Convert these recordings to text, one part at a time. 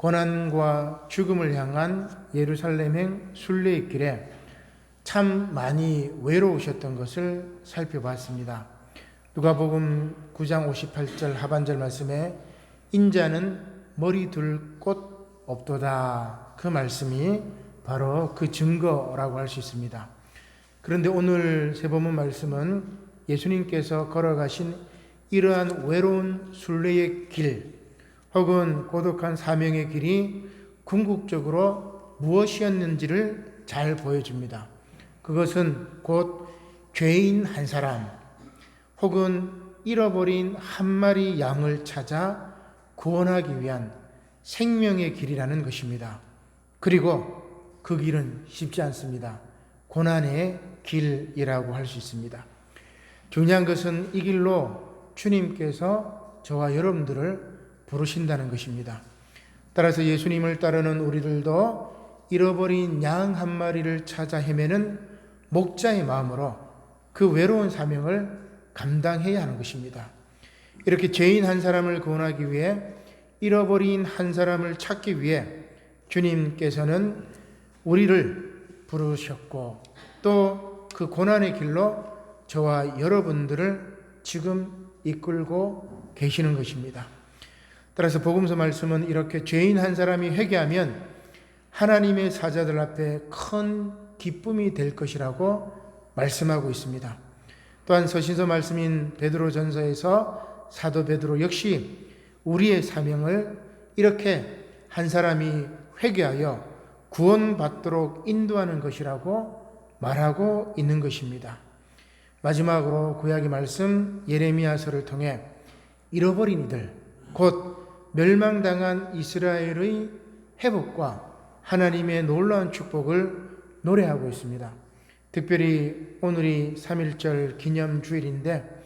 고난과 죽음을 향한 예루살렘행 순례의 길에 참 많이 외로우셨던 것을 살펴봤습니다. 누가복음 9장 58절 하반절 말씀에 인자는 머리 둘 곳 없도다, 그 말씀이 바로 그 증거라고 할 수 있습니다. 그런데 오늘 세번문 말씀은 예수님께서 걸어가신 이러한 외로운 순례의 길 혹은 고독한 사명의 길이 궁극적으로 무엇이었는지를 잘 보여줍니다. 그것은 곧 죄인 한 사람 혹은 잃어버린 한 마리 양을 찾아 구원하기 위한 생명의 길이라는 것입니다. 그리고 그 길은 쉽지 않습니다. 고난의 길이라고 할 수 있습니다. 중요한 것은 이 길로 주님께서 저와 여러분들을 부르신다는 것입니다. 따라서 예수님을 따르는 우리들도 잃어버린 양 한 마리를 찾아 헤매는 목자의 마음으로 그 외로운 사명을 감당해야 하는 것입니다. 이렇게 죄인 한 사람을 구원하기 위해 잃어버린 한 사람을 찾기 위해 주님께서는 우리를 부르셨고 또 그 고난의 길로 저와 여러분들을 지금 이끌고 계시는 것입니다. 따라서 복음서 말씀은 이렇게 죄인 한 사람이 회개하면 하나님의 사자들 앞에 큰 기쁨이 될 것이라고 말씀하고 있습니다. 또한 서신서 말씀인 베드로전서에서 사도 베드로 역시 우리의 사명을 이렇게 한 사람이 회개하여 구원받도록 인도하는 것이라고 말하고 있는 것입니다. 마지막으로 구약의 말씀 예레미야서를 통해 잃어버린 이들, 곧 멸망당한 이스라엘의 회복과 하나님의 놀라운 축복을 노래하고 있습니다. 특별히 오늘이 3.1절 기념주일인데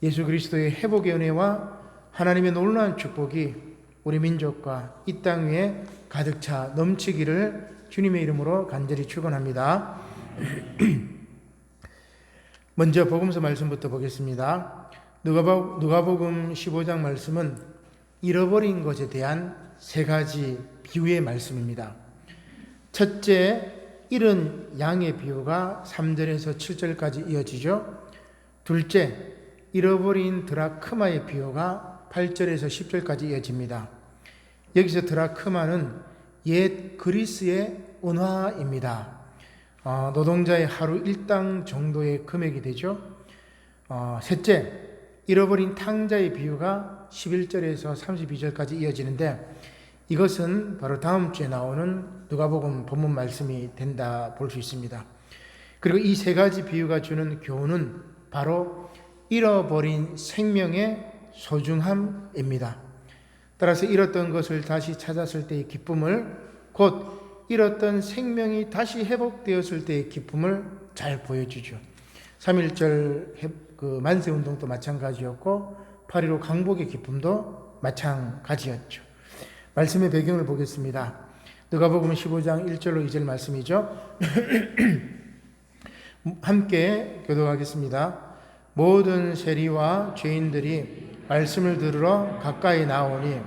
예수 그리스도의 회복의 은혜와 하나님의 놀라운 축복이 우리 민족과 이 땅 위에 가득 차 넘치기를 주님의 이름으로 간절히 축원합니다. 먼저 복음서 말씀부터 보겠습니다. 누가복음 15장 말씀은 잃어버린 것에 대한 세 가지 비유의 말씀입니다. 첫째, 잃은 양의 비유가 3절에서 7절까지 이어지죠. 둘째, 잃어버린 드라크마의 비유가 8절에서 10절까지 이어집니다. 여기서 드라크마는 옛 그리스의 은화입니다. 노동자의 하루 일당 정도의 금액이 되죠. 셋째, 잃어버린 탕자의 비유가 11절에서 32절까지 이어지는데 이것은 바로 다음 주에 나오는 누가복음 본문 말씀이 된다 볼 수 있습니다. 그리고 이 세 가지 비유가 주는 교훈은 바로 잃어버린 생명의 소중함입니다. 따라서 잃었던 것을 다시 찾았을 때의 기쁨을, 곧 잃었던 생명이 다시 회복되었을 때의 기쁨을 잘 보여주죠. 3.1절 만세운동도 마찬가지였고 8.15 강복의 기쁨도 마찬가지였죠. 말씀의 배경을 보겠습니다. 누가복음 15장 1절로 2절 말씀이죠. 함께 교독하겠습니다. 모든 세리와 죄인들이 말씀을 들으러 가까이 나오니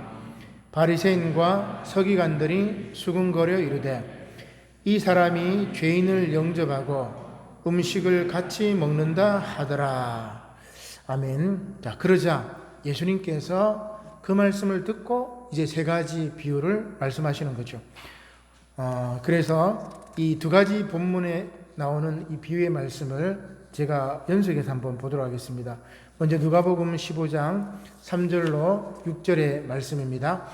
바리새인과 서기관들이 수군거려 이르되 이 사람이 죄인을 영접하고 음식을 같이 먹는다 하더라. 아멘. 자, 그러자 예수님께서 그 말씀을 듣고 이제 세 가지 비유를 말씀하시는 거죠. 그래서 이 두 가지 본문에 나오는 이 비유의 말씀을 제가 연속해서 한번 보도록 하겠습니다. 먼저 누가복음 15장 3절로 6절의 말씀입니다.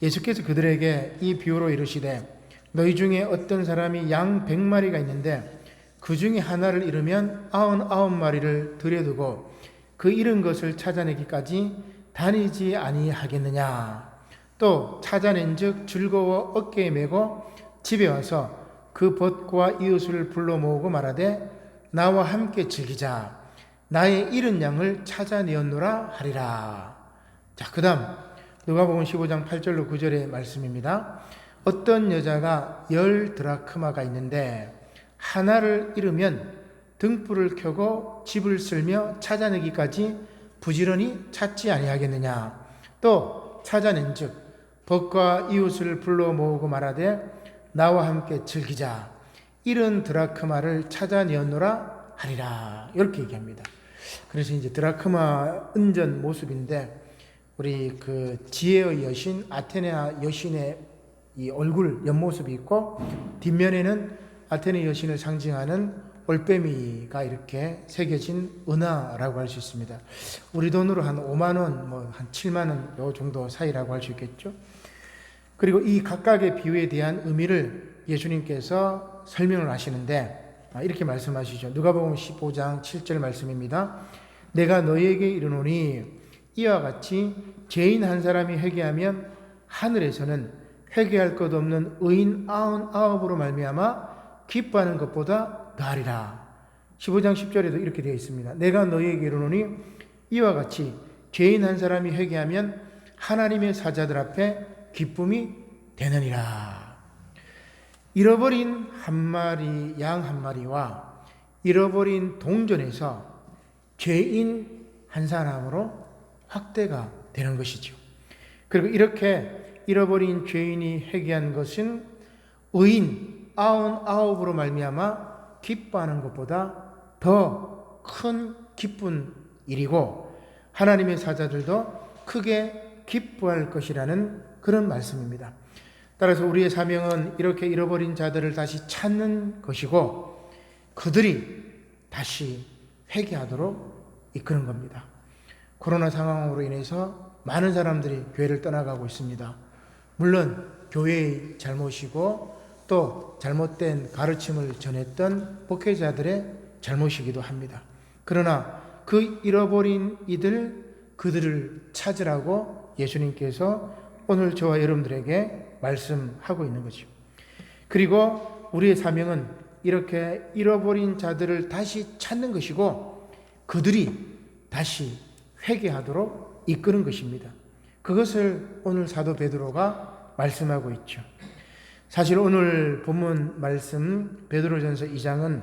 예수께서 그들에게 이 비유로 이르시되 너희 중에 어떤 사람이 양 100마리가 있는데 그 중에 하나를 잃으면 99마리를 들여두고 그 잃은 것을 찾아내기까지 다니지 아니하겠느냐. 또 찾아낸 즉 즐거워 어깨에 메고 집에 와서 그 벗과 이웃을 불러 모으고 말하되 나와 함께 즐기자. 나의 잃은 양을 찾아내었노라 하리라. 자, 그 다음 누가복음 15장 8절로 9절의 말씀입니다. 어떤 여자가 10 드라크마가 있는데 하나를 잃으면 등불을 켜고 집을 쓸며 찾아내기까지 부지런히 찾지 아니하겠느냐. 또 찾아낸즉 벗과 이웃을 불러 모으고 말하되 나와 함께 즐기자. 이런 드라크마를 찾아내었노라 하리라. 이렇게 얘기합니다. 그래서 이제 드라크마 은전 모습인데 우리 그 지혜의 여신 아테네 여신의 이 얼굴 옆모습이 있고 뒷면에는 아테네 여신을 상징하는 올빼미가 이렇게 새겨진 은하라고 할 수 있습니다. 우리 돈으로 한 5만 원, 한 7만 원 요 정도 사이라고 할 수 있겠죠. 그리고 이 각각의 비유에 대한 의미를 예수님께서 설명을 하시는데 이렇게 말씀하시죠. 누가복음 15장 7절 말씀입니다. 내가 너희에게 이르노니 이와 같이 죄인 한 사람이 회개하면 하늘에서는 회개할 것 없는 의인 99으로 말미암아 기뻐하는 것보다 더하리라. 15장 10절에도 이렇게 되어 있습니다. 내가 너희에게 이르노니 이와 같이 죄인 한 사람이 회개하면 하나님의 사자들 앞에 기쁨이 되느니라. 잃어버린 한 마리 양 한 마리와 잃어버린 동전에서 죄인 한 사람으로 확대가 되는 것이죠. 그리고 이렇게 잃어버린 죄인이 회개한 것은 의인 99으로 말미암아 기뻐하는 것보다 더 큰 기쁜 일이고 하나님의 사자들도 크게 기뻐할 것이라는 그런 말씀입니다. 따라서 우리의 사명은 이렇게 잃어버린 자들을 다시 찾는 것이고 그들이 다시 회개하도록 이끄는 겁니다. 코로나 상황으로 인해서 많은 사람들이 교회를 떠나가고 있습니다. 물론 교회의 잘못이고 또 잘못된 가르침을 전했던 목회자들의 잘못이기도 합니다. 그러나 그 잃어버린 그들을 찾으라고 예수님께서 오늘 저와 여러분들에게 말씀하고 있는 거죠. 그리고 우리의 사명은 이렇게 잃어버린 자들을 다시 찾는 것이고 그들이 다시 회개하도록 이끄는 것입니다. 그것을 오늘 사도 베드로가 말씀하고 있죠. 사실 오늘 본문 말씀 베드로전서 2장은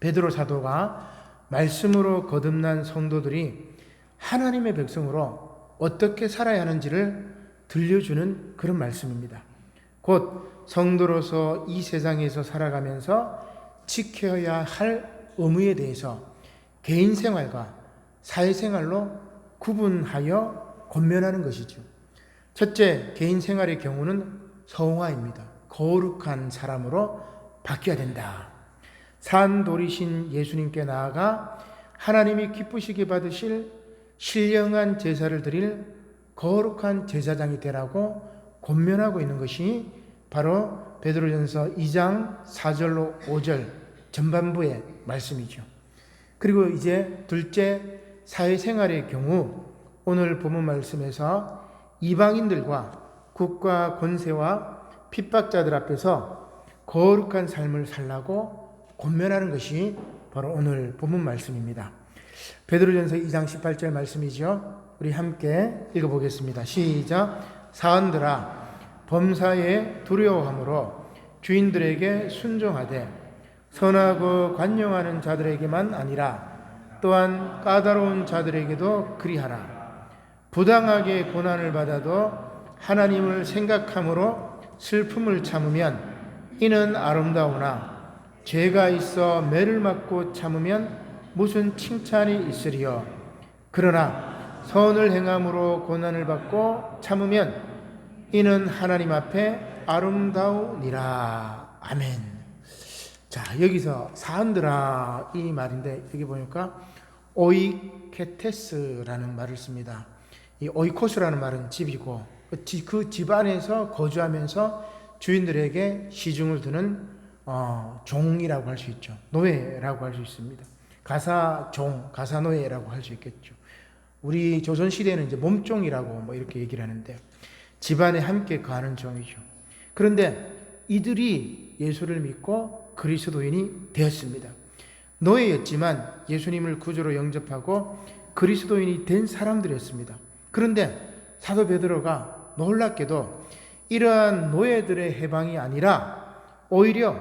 베드로 사도가 말씀으로 거듭난 성도들이 하나님의 백성으로 어떻게 살아야 하는지를 들려주는 그런 말씀입니다. 곧 성도로서 이 세상에서 살아가면서 지켜야 할 의무에 대해서 개인 생활과 사회생활로 구분하여 권면하는 것이죠. 첫째, 개인 생활의 경우는 성화입니다. 거룩한 사람으로 바뀌어야 된다. 산돌이신 예수님께 나아가 하나님이 기쁘시게 받으실 신령한 제사를 드릴 거룩한 제사장이 되라고 권면하고 있는 것이 바로 베드로전서 2장 4절로 5절 전반부의 말씀이죠. 그리고 이제 둘째, 사회생활의 경우 오늘 본문 말씀에서 이방인들과 국가 권세와 핍박자들 앞에서 거룩한 삶을 살라고 권면하는 것이 바로 오늘 본문 말씀입니다. 베드로전서 2장 18절 말씀이죠. 우리 함께 읽어보겠습니다. 시작. 사은들아 범사에 두려워함으로 주인들에게 순종하되 선하고 관용하는 자들에게만 아니라 또한 까다로운 자들에게도 그리하라. 부당하게 고난을 받아도 하나님을 생각함으로 슬픔을 참으면 이는 아름다우나 죄가 있어 매를 맞고 참으면 무슨 칭찬이 있으리요. 그러나 선을 행함으로 고난을 받고 참으면 이는 하나님 앞에 아름다우니라. 아멘. 자, 여기서 사은들아 이 말인데 여기 보니까 오이케테스라는 말을 씁니다. 이 오이코스라는 말은 집이고 그 집 안에서 거주하면서 주인들에게 시중을 두는 종이라고 할 수 있죠. 노예라고 할 수 있습니다. 가사종, 가사노예라고 할 수 있겠죠. 우리 조선시대에는 이제 몸종이라고 이렇게 얘기를 하는데 집안에 함께 가는 종이죠. 그런데 이들이 예수를 믿고 그리스도인이 되었습니다. 노예였지만 예수님을 구주로 영접하고 그리스도인이 된 사람들이었습니다. 그런데 사도 베드로가 놀랍게도 이러한 노예들의 해방이 아니라 오히려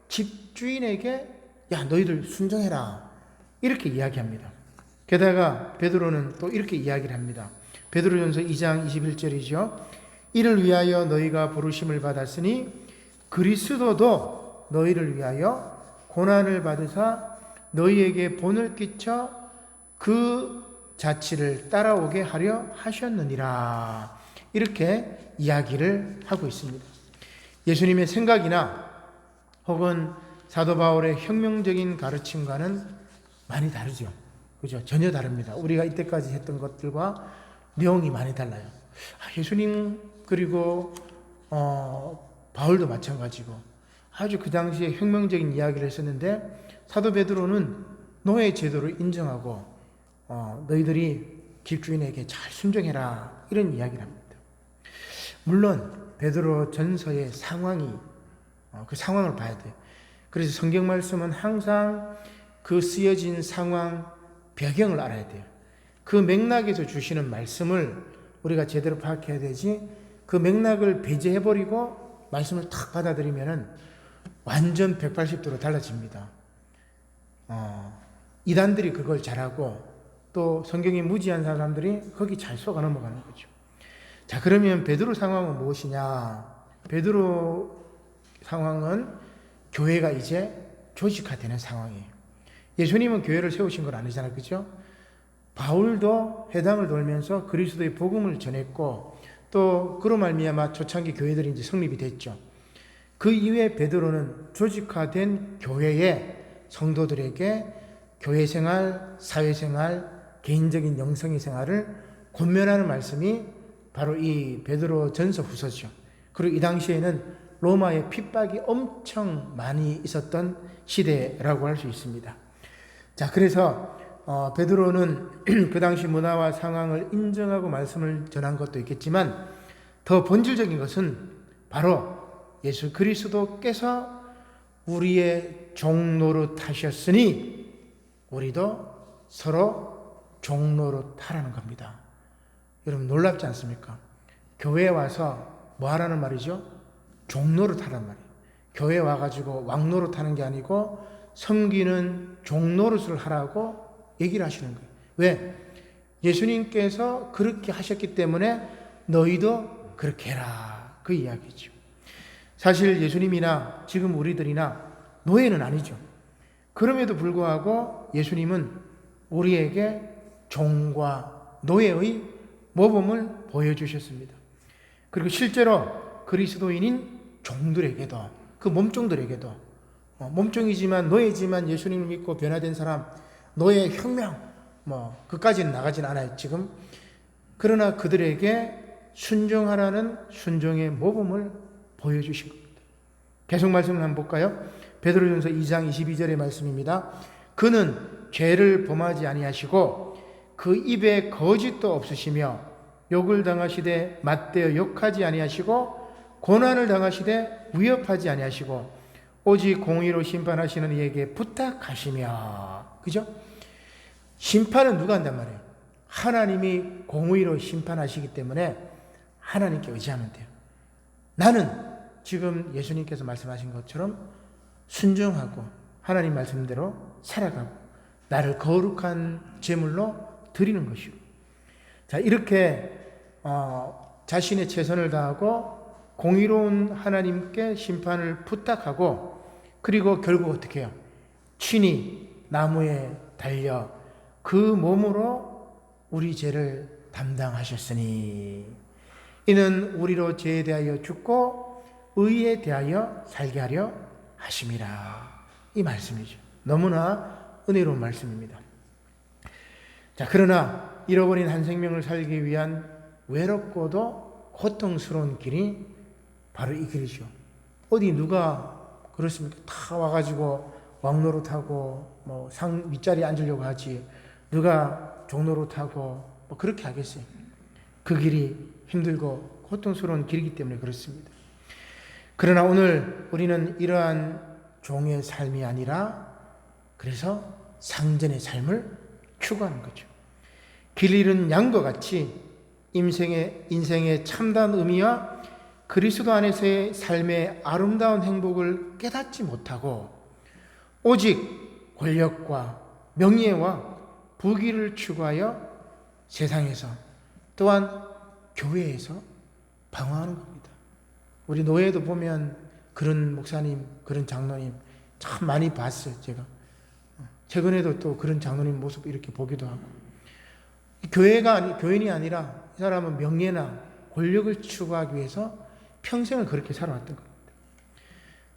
집주인에게 야 너희들 순종해라 이렇게 이야기합니다. 게다가 베드로는 또 이렇게 이야기를 합니다. 베드로전서 2장 21절이죠. 이를 위하여 너희가 부르심을 받았으니 그리스도도 너희를 위하여 고난을 받으사 너희에게 본을 끼쳐 그 자취를 따라오게 하려 하셨느니라. 이렇게 이야기를 하고 있습니다. 예수님의 생각이나 혹은 사도 바울의 혁명적인 가르침과는 많이 다르죠. 그죠? 전혀 다릅니다. 우리가 이때까지 했던 것들과 내용이 많이 달라요. 예수님 그리고 바울도 마찬가지고 아주 그 당시에 혁명적인 이야기를 했었는데 사도 베드로는 노예 제도를 인정하고 너희들이 집주인에게 잘 순종해라 이런 이야기를 합니다. 물론 베드로 전서의 상황이 그 상황을 봐야 돼요. 그래서 성경 말씀은 항상 그 쓰여진 상황 배경을 알아야 돼요. 그 맥락에서 주시는 말씀을 우리가 제대로 파악해야 되지, 그 맥락을 배제해버리고 말씀을 탁 받아들이면은 완전 180도로 달라집니다. 이단들이 그걸 잘하고 또 성경이 무지한 사람들이 거기 잘 속아 넘어가는 거죠. 자, 그러면 베드로 상황은 무엇이냐? 베드로 상황은 교회가 이제 조직화되는 상황이에요. 예수님은 교회를 세우신 건 아니잖아요. 그죠? 바울도 회당을 돌면서 그리스도의 복음을 전했고 또 그로 말미암아 초창기 교회들이 이제 성립이 됐죠. 그 이후에 베드로는 조직화된 교회의 성도들에게 교회 생활, 사회 생활, 개인적인 영성의 생활을 권면하는 말씀이 바로 이 베드로 전서 후서죠. 그리고 이 당시에는 로마의 핍박이 엄청 많이 있었던 시대라고 할 수 있습니다. 자, 그래서 베드로는 그 당시 문화와 상황을 인정하고 말씀을 전한 것도 있겠지만 더 본질적인 것은 바로 예수 그리스도께서 우리의 종노릇 하셨으니 우리도 서로 종노릇 하라는 겁니다. 여러분 놀랍지 않습니까? 교회에 와서 뭐 하라는 말이죠? 종노릇 하란 말이에요. 교회에 와가지고 왕노릇 하는 게 아니고 섬기는 종노릇을 하라고 얘기를 하시는 거예요. 왜? 예수님께서 그렇게 하셨기 때문에 너희도 그렇게 해라. 그 이야기죠. 사실 예수님이나 지금 우리들이나 노예는 아니죠. 그럼에도 불구하고 예수님은 우리에게 종과 노예의 모범을 보여주셨습니다. 그리고 실제로 그리스도인인 종들에게도, 그 몸종들에게도, 몸종이지만 노예지만 예수님을 믿고 변화된 사람, 노예 혁명, 그까지는 나가진 않아요, 지금. 그러나 그들에게 순종하라는 순종의 모범을 보여주신 겁니다. 계속 말씀을 한번 볼까요? 베드로전서 2장 22절의 말씀입니다. 그는 죄를 범하지 아니하시고 그 입에 거짓도 없으시며 욕을 당하시되 맞대어 욕하지 아니하시고 고난을 당하시되 위협하지 아니하시고 오직 공의로 심판하시는 이에게 부탁하시며. 그죠? 심판은 누가 한단 말이에요? 하나님이 공의로 심판하시기 때문에 하나님께 의지하면 돼요. 나는 지금 예수님께서 말씀하신 것처럼 순종하고 하나님 말씀대로 살아가고 나를 거룩한 제물로 드리는 것이고. 자, 이렇게 자신의 최선을 다하고 공의로운 하나님께 심판을 부탁하고 그리고 결국 어떻게 해요? 친히 나무에 달려 그 몸으로 우리 죄를 담당하셨으니 이는 우리로 죄에 대하여 죽고 의에 대하여 살게 하려 하심이라. 이 말씀이죠. 너무나 은혜로운 말씀입니다. 자, 그러나 잃어버린 한 생명을 살기 위한 외롭고도 고통스러운 길이 바로 이 길이죠. 어디 누가 그렇습니까? 다 와가지고 왕노릇하고 상 윗자리에 앉으려고 하지 누가 종노릇하고 그렇게 하겠어요. 그 길이 힘들고 고통스러운 길이기 때문에 그렇습니다. 그러나 오늘 우리는 이러한 종의 삶이 아니라 그래서 상전의 삶을 추구하는 거죠. 길 잃은 양과 같이 인생의 참다운 의미와 그리스도 안에서의 삶의 아름다운 행복을 깨닫지 못하고 오직 권력과 명예와 부귀를 추구하여 세상에서 또한 교회에서 방황하는 겁니다. 우리 노예도 보면 그런 목사님, 그런 장로님 참 많이 봤어요. 제가 최근에도 또 그런 장로님 모습 이렇게 보기도 하고, 교인이 아니라 이 사람은 명예나 권력을 추구하기 위해서 평생을 그렇게 살아왔던 겁니다.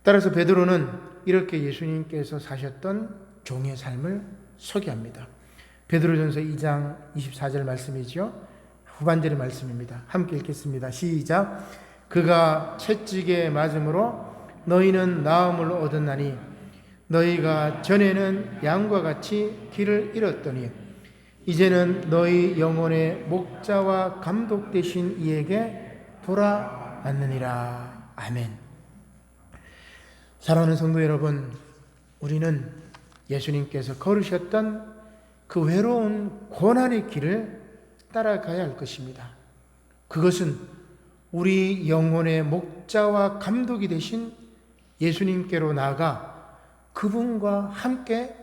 따라서 베드로는 이렇게 예수님께서 사셨던 종의 삶을 소개합니다. 베드로전서 2장 24절 말씀이죠. 후반절의 말씀입니다. 함께 읽겠습니다. 시작. 그가 채찍에 맞음으로 너희는 나음을 얻었나니 너희가 전에는 양과 같이 길을 잃었더니 이제는 너희 영혼의 목자와 감독 되신 이에게 돌아왔느니라. 아멘. 사랑하는 성도 여러분, 우리는 예수님께서 걸으셨던 그 외로운 고난의 길을 따라가야 할 것입니다. 그것은 우리 영혼의 목자와 감독이 되신 예수님께로 나아가 그분과 함께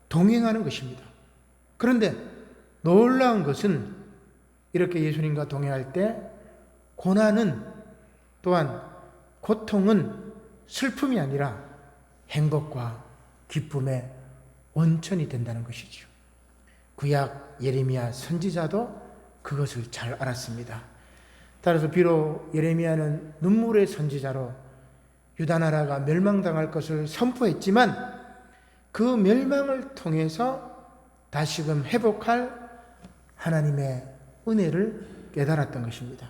동행하는 것입니다. 그런데 놀라운 것은 이렇게 예수님과 동행할 때 고난은 또한 고통은 슬픔이 아니라 행복과 기쁨의 원천이 된다는 것이죠. 구약 예레미야 선지자도 그것을 잘 알았습니다. 따라서 비록 예레미야는 눈물의 선지자로 유다 나라가 멸망당할 것을 선포했지만 그 멸망을 통해서 다시금 회복할 하나님의 은혜를 깨달았던 것입니다.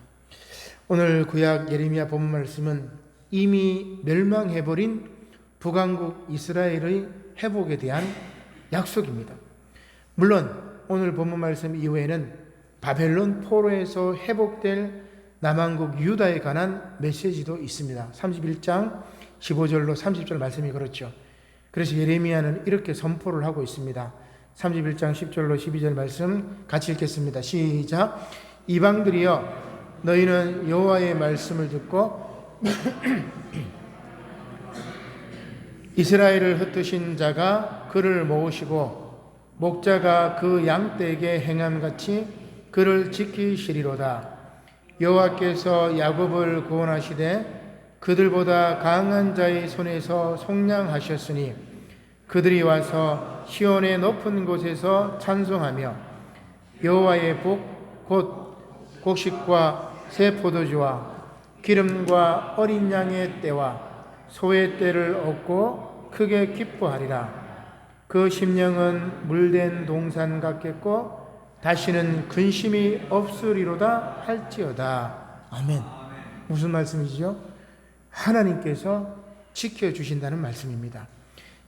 오늘 구약 예레미야 본문 말씀은 이미 멸망해버린 북왕국 이스라엘의 회복에 대한 약속입니다. 물론 오늘 본문 말씀 이후에는 바벨론 포로에서 회복될 남왕국 유다에 관한 메시지도 있습니다. 31장 15절로 30절 말씀이 그렇죠. 그래서 예레미야는 이렇게 선포를 하고 있습니다. 31장 10절로 12절 말씀 같이 읽겠습니다. 시작. 이방들이여 너희는 여호와의 말씀을 듣고 이스라엘을 흩으신 자가 그를 모으시고 목자가 그 양떼에게 행함같이 그를 지키시리로다. 여호와께서 야곱을 구원하시되 그들보다 강한 자의 손에서 속량하셨으니 그들이 와서 시온의 높은 곳에서 찬송하며 여호와의 복 곧 곡식과 새 포도주와 기름과 어린 양의 때와 소의 때를 얻고 크게 기뻐하리라. 그 심령은 물된 동산 같겠고 다시는 근심이 없으리로다 할지어다. 아멘. 무슨 말씀이죠? 하나님께서 지켜주신다는 말씀입니다.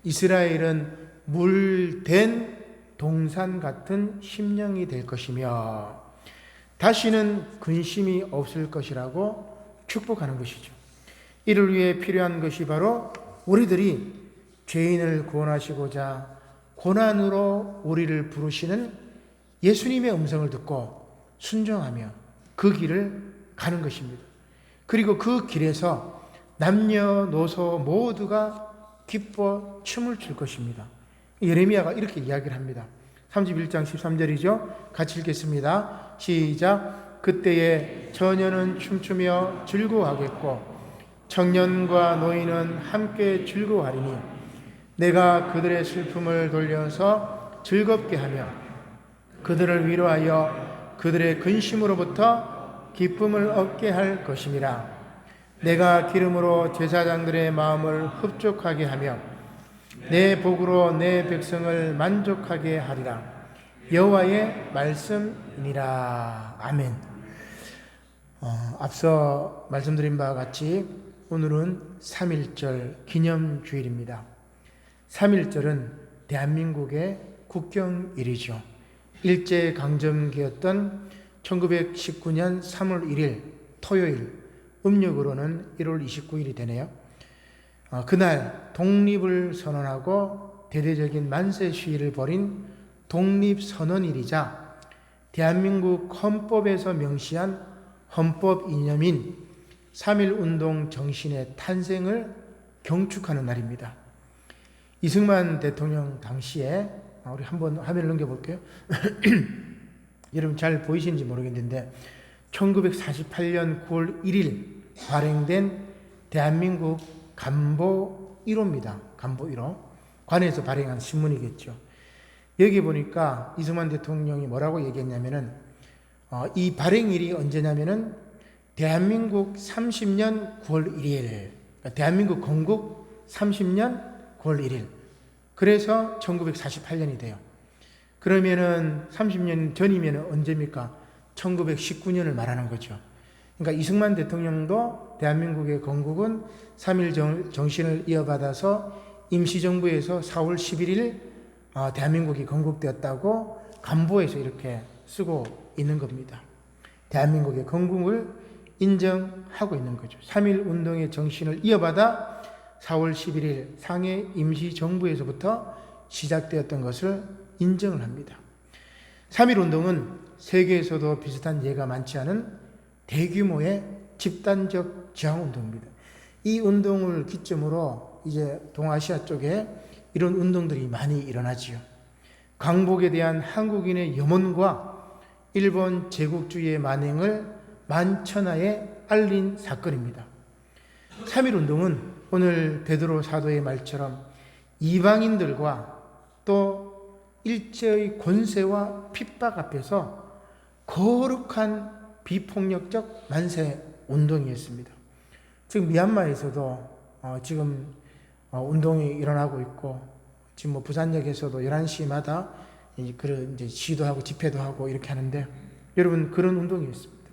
이스라엘은 물된 동산 같은 심령이 될 것이며 다시는 근심이 없을 것이라고 축복하는 것이죠. 이를 위해 필요한 것이 바로 우리들이 죄인을 구원하시고자 고난으로 우리를 부르시는 예수님의 음성을 듣고 순종하며 그 길을 가는 것입니다. 그리고 그 길에서 남녀노소 모두가 기뻐 춤을 출 것입니다. 예레미야가 이렇게 이야기를 합니다. 31장 13절이죠. 같이 읽겠습니다. 시작. 그때에 처녀는 춤추며 즐거워하겠고 청년과 노인은 함께 즐거워하리니 내가 그들의 슬픔을 돌려서 즐겁게 하며 그들을 위로하여 그들의 근심으로부터 기쁨을 얻게 할 것임이라. 내가 기름으로 제사장들의 마음을 흡족하게 하며 내 복으로 내 백성을 만족하게 하리라. 여호와의 말씀이니라. 아멘. 앞서 말씀드린 바와 같이 오늘은 3.1절 기념주일입니다. 3.1절은 대한민국의 국경일이죠. 일제강점기였던 1919년 3월 1일 토요일, 음력으로는 1월 29일이 되네요. 그날 독립을 선언하고 대대적인 만세 시위를 벌인 독립선언일이자 대한민국 헌법에서 명시한 헌법 이념인 3.1운동 정신의 탄생을 경축하는 날입니다. 이승만 대통령 당시에 우리 한번 화면을 넘겨볼게요. 여러분 잘 보이시는지 모르겠는데 1948년 9월 1일 발행된 대한민국 간보 1호입니다. 간보 1호. 관에서 발행한 신문이겠죠. 여기 보니까 이승만 대통령이 뭐라고 얘기했냐면은 이 발행일이 언제냐면은 대한민국 30년 9월 1일, 그러니까 대한민국 건국 30년 9월 1일. 그래서 1948년이 돼요. 그러면은 30년 전이면 언제입니까? 1919년을 말하는 거죠. 그러니까 이승만 대통령도 대한민국의 건국은 3.1 정신을 이어받아서 임시정부에서 4월 11일 대한민국이 건국되었다고 간보에서 이렇게 쓰고 있는 겁니다. 대한민국의 건국을 인정하고 있는 거죠. 3.1 운동의 정신을 이어받아 4월 11일 상해 임시정부에서부터 시작되었던 것을 인정을 합니다. 3.1 운동은 세계에서도 비슷한 예가 많지 않은 대규모의 집단적 저항운동입니다. 이 운동을 기점으로 이제 동아시아 쪽에 이런 운동들이 많이 일어나지요. 광복에 대한 한국인의 염원과 일본 제국주의의 만행을 만천하에 알린 사건입니다. 3.1 운동은 오늘 베드로 사도의 말처럼 이방인들과 또 일제의 권세와 핍박 앞에서 거룩한 비폭력적 만세 운동이었습니다. 지금 미얀마에서도 지금 운동이 일어나고 있고, 지금 뭐 부산역에서도 11시마다 그런 이제 시도하고 집회도 하고 이렇게 하는데, 여러분 그런 운동이었습니다.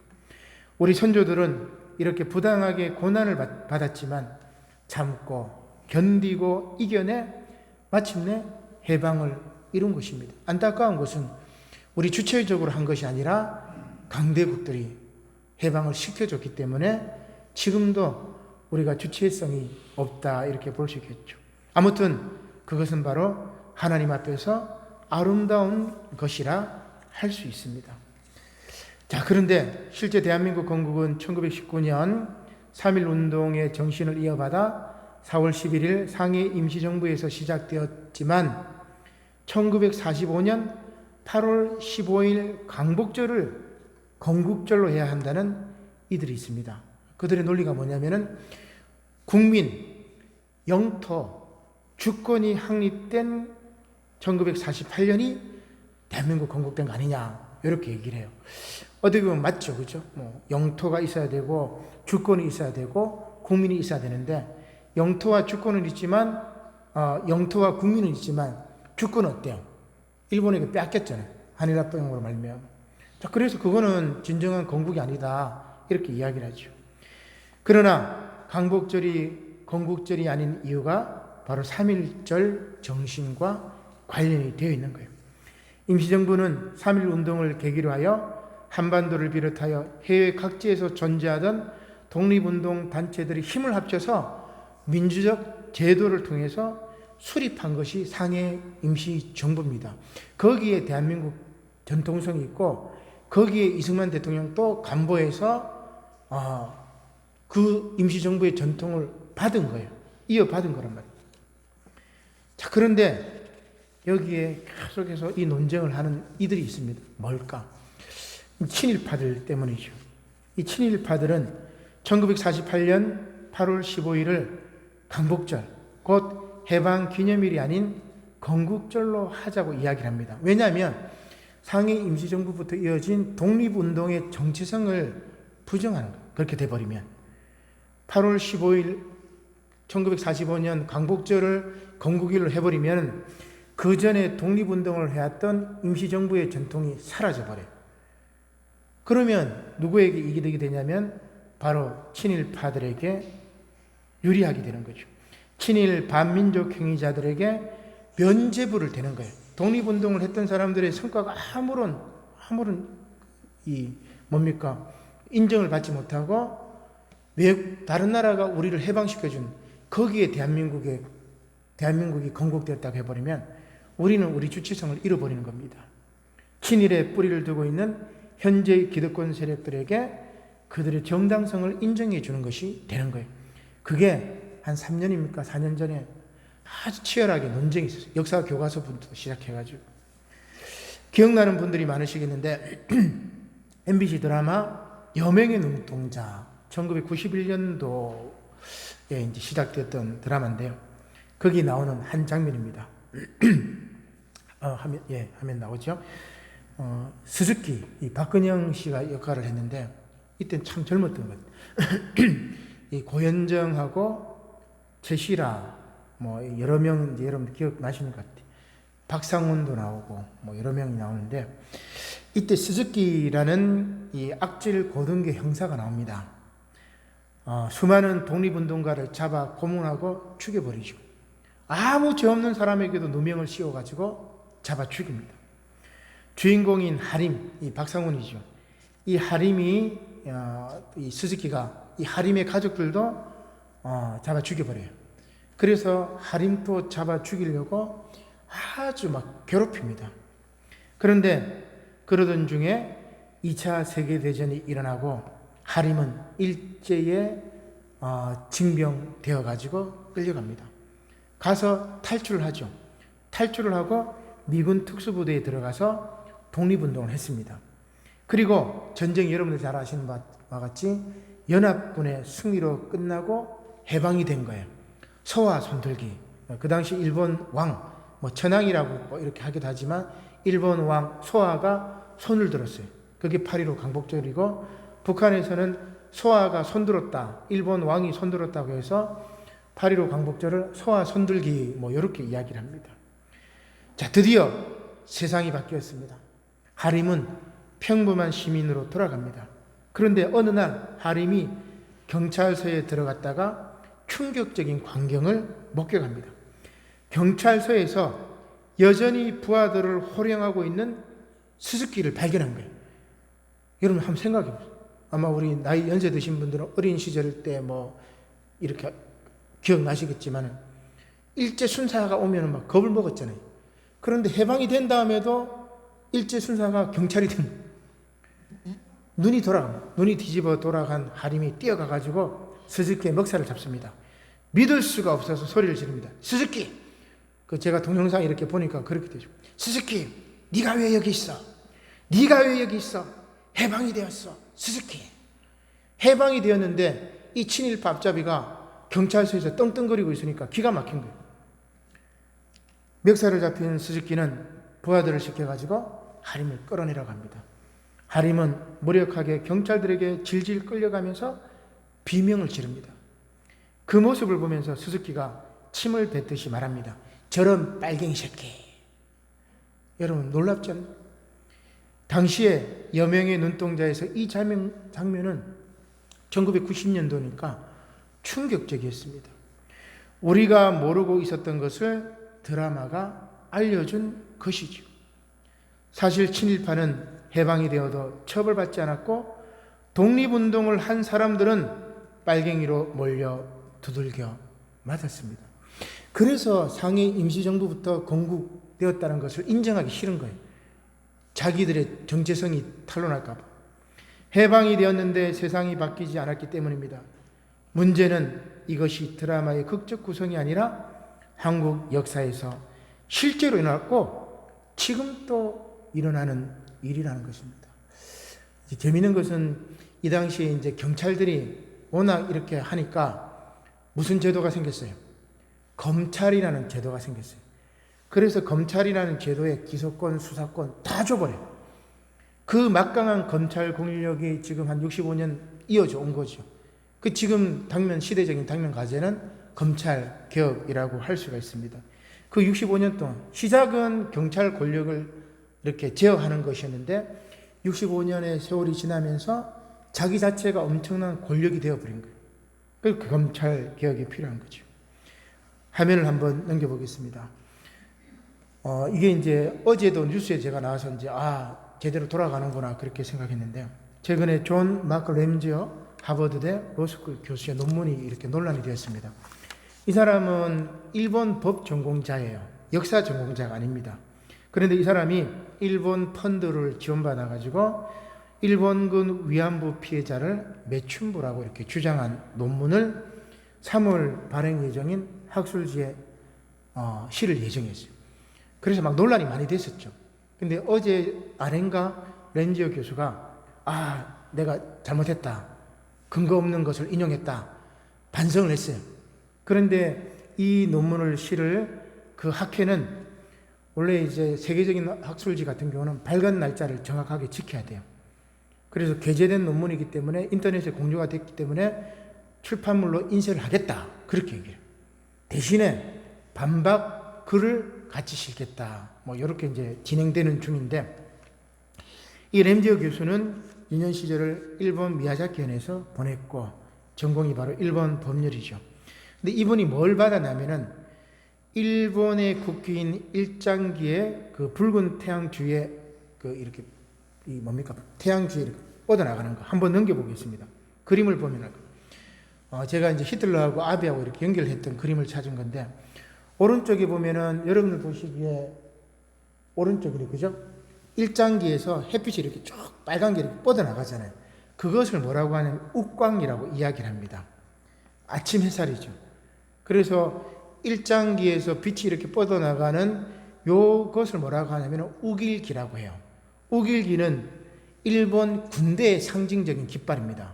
우리 선조들은 이렇게 부당하게 고난을 받았지만 참고 견디고 이겨내 마침내 해방을 이룬 것입니다. 안타까운 것은 우리 주체적으로 한 것이 아니라 강대국들이 해방을 시켜줬기 때문에 지금도 우리가 주체성이 없다 이렇게 볼 수 있겠죠. 아무튼 그것은 바로 하나님 앞에서 아름다운 것이라 할 수 있습니다. 자, 그런데 실제 대한민국 건국은 1919년 3.1 운동의 정신을 이어받아 4월 11일 상해 임시정부에서 시작되었지만 1945년 8월 15일 광복절을 건국절로 해야 한다는 이들이 있습니다. 그들의 논리가 뭐냐면은 국민, 영토, 주권이 확립된 1948년이 대한민국 건국된 거 아니냐 이렇게 얘기를 해요. 어떻게 보면 맞죠, 그죠? 뭐 영토가 있어야 되고 주권이 있어야 되고 국민이 있어야 되는데 영토와 주권은 있지만 영토와 국민은 있지만 주권은 어때요? 일본에게 뺏겼잖아요. 한일합병으로 말미암아. 자, 그래서 그거는 진정한 건국이 아니다 이렇게 이야기를 하죠. 그러나 광복절이 건국절이 아닌 이유가 바로 3.1절 정신과 관련이 되어 있는 거예요. 임시정부는 3.1 운동을 계기로 하여 한반도를 비롯하여 해외 각지에서 존재하던 독립운동 단체들이 힘을 합쳐서 민주적 제도를 통해서 수립한 것이 상해 임시정부입니다. 거기에 대한민국 전통성이 있고 거기에 이승만 대통령 또 간보에서 그 임시정부의 전통을 받은 거예요. 이어받은 거란 말이에요. 자, 그런데 여기에 계속해서 이 논쟁을 하는 이들이 있습니다. 뭘까? 친일파들 때문이죠. 이 친일파들은 1948년 8월 15일을 광복절, 곧 해방 기념일이 아닌 건국절로 하자고 이야기를 합니다. 왜냐하면 상해 임시정부부터 이어진 독립운동의 정체성을 부정하는 거예요. 그렇게 돼버리면 8월 15일 1945년 광복절을 건국일로 해버리면 그 전에 독립운동을 해왔던 임시정부의 전통이 사라져버려요. 그러면 누구에게 이득이 되냐면 바로 친일파들에게 유리하게 되는 거죠. 친일 반민족 행위자들에게 면죄부를 대는 거예요. 독립운동을 했던 사람들의 성과가 아무런 인정을 받지 못하고 다른 나라가 우리를 해방시켜준 거기에 대한민국이 건국되었다고 해버리면 우리는 우리 주체성을 잃어버리는 겁니다. 친일에 뿌리를 두고 있는 현재의 기득권 세력들에게 그들의 정당성을 인정해 주는 것이 되는 거예요. 그게 한 3년입니까? 4년 전에 아주 치열하게 논쟁이 있었어요. 역사 교과서부터 시작해가지고. 기억나는 분들이 많으시겠는데 MBC 드라마 여명의 눈동자, 1991년도에 이제 시작됐던 드라마인데요. 거기 나오는 한 장면입니다. 화면 나오죠. 스즈키, 이 박근영 씨가 역할을 했는데, 이때는 참 젊었던 것 같아요. 이 고현정하고 최시라, 뭐 여러 명, 이제 여러분 기억나시는 것 같아요. 박상훈도 나오고, 뭐 여러 명이 나오는데, 이때 스즈키라는 이 악질 고등계 형사가 나옵니다. 수많은 독립운동가를 잡아 고문하고 죽여버리죠. 아무 죄 없는 사람에게도 누명을 씌워가지고 잡아 죽입니다. 주인공인 하림, 이 박상훈이죠. 이 하림이, 이 스즈키가 이 하림의 가족들도 잡아 죽여버려요. 그래서 하림도 잡아 죽이려고 아주 막 괴롭힙니다. 그런데 그러던 중에 2차 세계대전이 일어나고 하림은 일제에 징병되어 가지고 끌려갑니다. 가서 탈출을 하죠. 탈출을 하고 미군 특수부대에 들어가서 독립운동을 했습니다. 그리고 전쟁이 여러분들 잘 아시는 바와 같이 연합군의 승리로 끝나고 해방이 된 거예요. 소와 손들기. 그 당시 일본 왕, 뭐 천황이라고 이렇게 하기도 하지만 일본 왕 소아가 손을 들었어요. 그게 8.15 강복절이고, 북한에서는 소아가 손들었다, 일본 왕이 손들었다고 해서 8.15 강복절을 소아 손들기 뭐 이렇게 이야기를 합니다. 자, 드디어 세상이 바뀌었습니다. 하림은 평범한 시민으로 돌아갑니다. 그런데 어느 날 하림이 경찰서에 들어갔다가 충격적인 광경을 목격합니다. 경찰서에서 여전히 부하들을 호령하고 있는 스즈키를 발견한 거예요. 여러분 한번 생각해 보세요. 아마 우리 나이 연세 드신 분들은 어린 시절 때 뭐 이렇게 기억나시겠지만 일제 순사가 오면 막 겁을 먹었잖아요. 그런데 해방이 된 다음에도 일제 순사가 경찰이 된 눈이 뒤집어 돌아간 하림이 뛰어가 가지고 스즈키의 먹살을 잡습니다. 믿을 수가 없어서 소리를 지릅니다. 스즈키! 제가 동영상 이렇게 보니까 그렇게 되죠. 스즈키, 네가 왜 여기 있어? 네가 왜 여기 있어? 해방이 되었어. 스즈키. 해방이 되었는데 이 친일파 앞잡이가 경찰서에서 떵떵거리고 있으니까 기가 막힌 거예요. 멱살을 잡힌 스즈키는 부하들을 시켜가지고 하림을 끌어내려고 합니다. 하림은 무력하게 경찰들에게 질질 끌려가면서 비명을 지릅니다. 그 모습을 보면서 스즈키가 침을 뱉듯이 말합니다. 저런 빨갱이 새끼. 여러분 놀랍지 않나요? 당시에 여명의 눈동자에서 이 장면은 1990년도니까 충격적이었습니다. 우리가 모르고 있었던 것을 드라마가 알려준 것이죠. 사실 친일파는 해방이 되어도 처벌받지 않았고 독립운동을 한 사람들은 빨갱이로 몰려 두들겨 맞았습니다. 그래서 상해 임시정부부터 건국되었다는 것을 인정하기 싫은 거예요. 자기들의 정체성이 탄로날까 봐. 해방이 되었는데 세상이 바뀌지 않았기 때문입니다. 문제는 이것이 드라마의 극적 구성이 아니라 한국 역사에서 실제로 일어났고 지금 또 일어나는 일이라는 것입니다. 재미있는 것은 이 당시에 이제 경찰들이 워낙 이렇게 하니까 무슨 제도가 생겼어요? 검찰이라는 제도가 생겼어요. 그래서 검찰이라는 제도에 기소권, 수사권 다 줘버려요. 그 막강한 검찰 권력이 지금 한 65년 이어져 온 거죠. 그 지금 시대적인 당면 과제는 검찰 개혁이라고 할 수가 있습니다. 그 65년 동안 시작은 경찰 권력을 이렇게 제어하는 것이었는데 65년의 세월이 지나면서 자기 자체가 엄청난 권력이 되어버린 거예요. 그 검찰 개혁이 필요한 거죠. 화면을 한번 넘겨보겠습니다. 이게 이제 어제도 뉴스에 제가 나와서 이제 제대로 돌아가는구나 그렇게 생각했는데요. 최근에 존 마크 램지어 하버드대 로스쿨 교수의 논문이 이렇게 논란이 되었습니다. 이 사람은 일본 법 전공자예요. 역사 전공자가 아닙니다. 그런데 이 사람이 일본 펀드를 지원받아가지고 일본군 위안부 피해자를 매춘부라고 이렇게 주장한 논문을 3월 발행 예정인 학술지에 실을 예정했어요. 그래서 막 논란이 많이 됐었죠. 근데 어제 아렌가 렌지어 교수가 내가 잘못했다. 근거 없는 것을 인용했다. 반성을 했어요. 그런데 이 논문을 실을 그 학회는 원래 이제 세계적인 학술지 같은 경우는 발간 날짜를 정확하게 지켜야 돼요. 그래서 게재된 논문이기 때문에 인터넷에 공유가 됐기 때문에 출판물로 인쇄를 하겠다. 그렇게 얘기해요. 대신에 반박 글을 같이 실겠다. 뭐 이렇게 이제 진행되는 중인데 이 램지어 교수는 유년 시절을 일본 미야자키현에서 보냈고 전공이 바로 일본 법률이죠. 근데 이분이 뭘 받았냐면은 일본의 국기인 일장기에 그 붉은 태양 주위에 그 이렇게 이 뭡니까 태양 주위에 이렇게 뻗어나가는 거 한번 넘겨보겠습니다. 그림을 보면 제가 이제 히틀러하고 아베하고 이렇게 연결했던 그림을 찾은 건데 오른쪽에 보면은 여러분들 보시기에 오른쪽으로 그죠? 일장기에서 햇빛이 이렇게 쭉 빨간 게 이렇게 뻗어나가잖아요. 그것을 뭐라고 하냐면 uk광이라고 이야기를 합니다. 아침 햇살이죠. 그래서 일장기에서 빛이 이렇게 뻗어나가는 요것을 뭐라고 하냐면 우길기라고 해요. 우길기는 일본 군대의 상징적인 깃발입니다.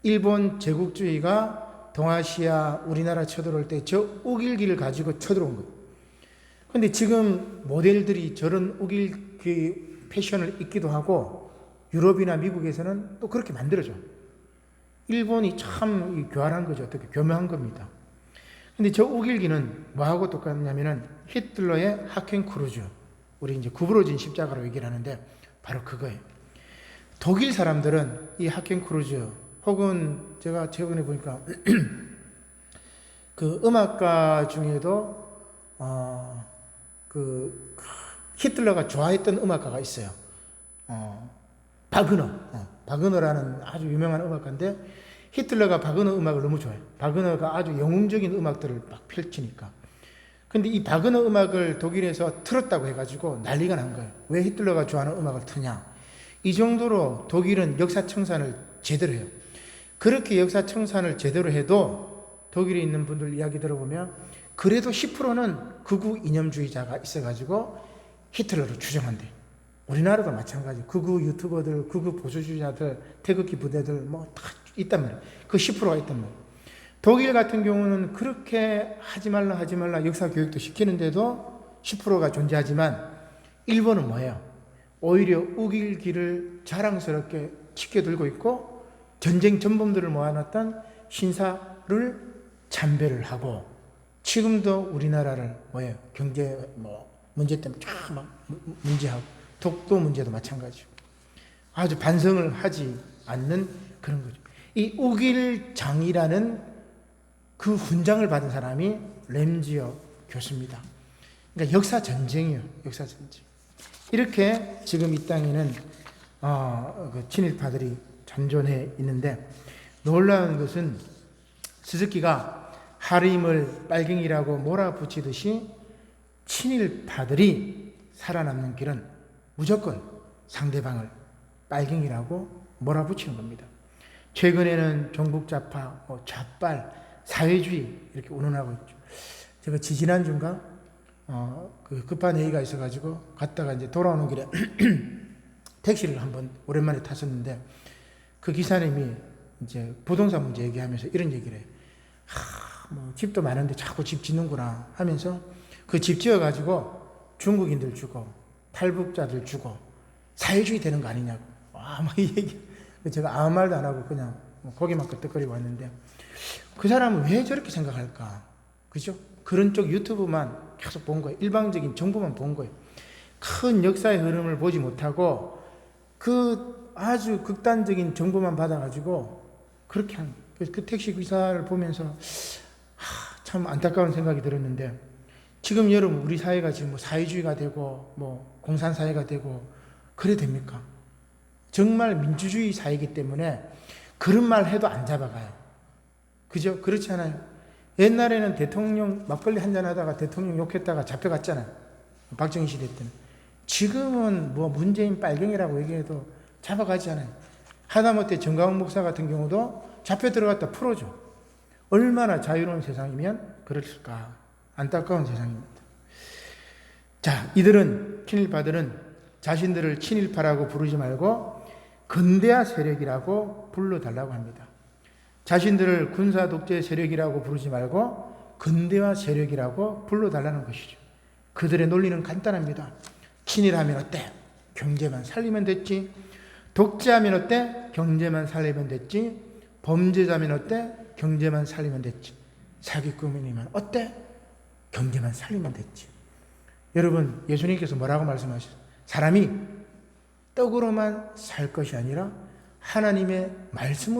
일본 제국주의가 동아시아 우리나라 쳐들어올 때 저 우길기를 가지고 쳐들어온 거예요. 근데 지금 모델들이 저런 우길기 패션을 입기도 하고 유럽이나 미국에서는 또 그렇게 만들어줘. 일본이 참 교활한 거죠. 어떻게 교묘한 겁니다. 근데 저 우길기는 뭐하고 똑같냐면은 히틀러의 하켄크루즈, 우리 이제 구부러진 십자가로 얘기를 하는데 바로 그거예요. 독일 사람들은 이 하켄크루즈 혹은 제가 최근에 보니까 그 음악가 중에도 그 히틀러가 좋아했던 음악가가 있어요. 바그너라는 아주 유명한 음악가인데 히틀러가 바그너 음악을 너무 좋아해요. 바그너가 아주 영웅적인 음악들을 막 펼치니까. 근데 이 바그너 음악을 독일에서 틀었다고 해가지고 난리가 난 거예요. 왜 히틀러가 좋아하는 음악을 트냐. 이 정도로 독일은 역사 청산을 제대로 해요. 그렇게 역사 청산을 제대로 해도 독일에 있는 분들 이야기 들어보면 그래도 10%는 극우 이념주의자가 있어가지고 히틀러를 추종한대. 우리나라도 마찬가지. 극우 유튜버들, 극우 보수주의자들, 태극기 부대들 뭐 다 있단 말이에요. 그 10%가 있단 말이에요. 독일 같은 경우는 그렇게 하지 말라 역사 교육도 시키는데도 10%가 존재하지만 일본은 뭐예요? 오히려 우길기를 자랑스럽게 짙게 들고 있고 전쟁 전범들을 모아놨던 신사를 참배를 하고 지금도 우리나라를 뭐예요? 경제 문제 때문에 쫙 막 문제하고 독도 문제도 마찬가지고 아주 반성을 하지 않는 그런 거죠. 이 우길장이라는 그 훈장을 받은 사람이 램지어 교수입니다. 그러니까 역사 전쟁이에요. 역사 전쟁. 이렇게 지금 이 땅에는 그 친일파들이 잔존해 있는데 놀라운 것은 스즈키가 하림을 빨갱이라고 몰아붙이듯이 친일파들이 살아남는 길은 무조건 상대방을 빨갱이라고 몰아붙이는 겁니다. 최근에는 종북좌파, 좌빨, 사회주의 이렇게 운운하고 있죠. 제가 지지난주인가 그 급한 회의가 있어가지고 갔다가 이제 돌아오는 길에 택시를 한번 오랜만에 탔었는데 그 기사님이 이제 부동산 문제 얘기하면서 이런 얘기를 해요. 뭐 집도 많은데 자꾸 집 짓는구나 하면서 그 집 지어가지고 중국인들 주고 탈북자들 주고 사회주의 되는 거 아니냐고. 막 이 얘기. 제가 아무 말도 안 하고 그냥 고개만 끄덕거리고 왔는데 그 사람은 왜 저렇게 생각할까? 그죠? 그런 쪽 유튜브만 계속 본 거예요. 일방적인 정보만 본 거예요. 큰 역사의 흐름을 보지 못하고 그 아주 극단적인 정보만 받아가지고 그렇게 한 거예요. 그 택시 기사를 보면서 참 안타까운 생각이 들었는데 지금 여러분 우리 사회가 지금 뭐 사회주의가 되고 뭐 공산사회가 되고 그래 됩니까? 정말 민주주의 사회이기 때문에 그런 말 해도 안 잡아가요. 그죠? 그렇지 않아요? 옛날에는 대통령 막걸리 한잔 하다가 대통령 욕했다가 잡혀갔잖아요. 박정희 시대 때는. 지금은 뭐 문재인 빨갱이라고 얘기해도 잡아가지 않아요. 하다못해 정광훈 목사 같은 경우도 잡혀 들어갔다 풀어줘. 얼마나 자유로운 세상이면 그랬을까. 안타까운 세상입니다. 자, 이들은 친일파들은 자신들을 친일파라고 부르지 말고 근대화 세력이라고 불러달라고 합니다. 자신들을 군사 독재 세력이라고 부르지 말고 근대화 세력이라고 불러달라는 것이죠. 그들의 논리는 간단합니다. 친일하면 어때? 경제만 살리면 됐지. 독재하면 어때? 경제만 살리면 됐지. 범죄자면 어때? 경제만 살리면 됐지. 사기꾼이면 어때? 경제만 살리면 됐지. 여러분, 예수님께서 뭐라고 말씀하셨어요? 사람이 떡으로만 살 것이 아니라 하나님의 말씀으로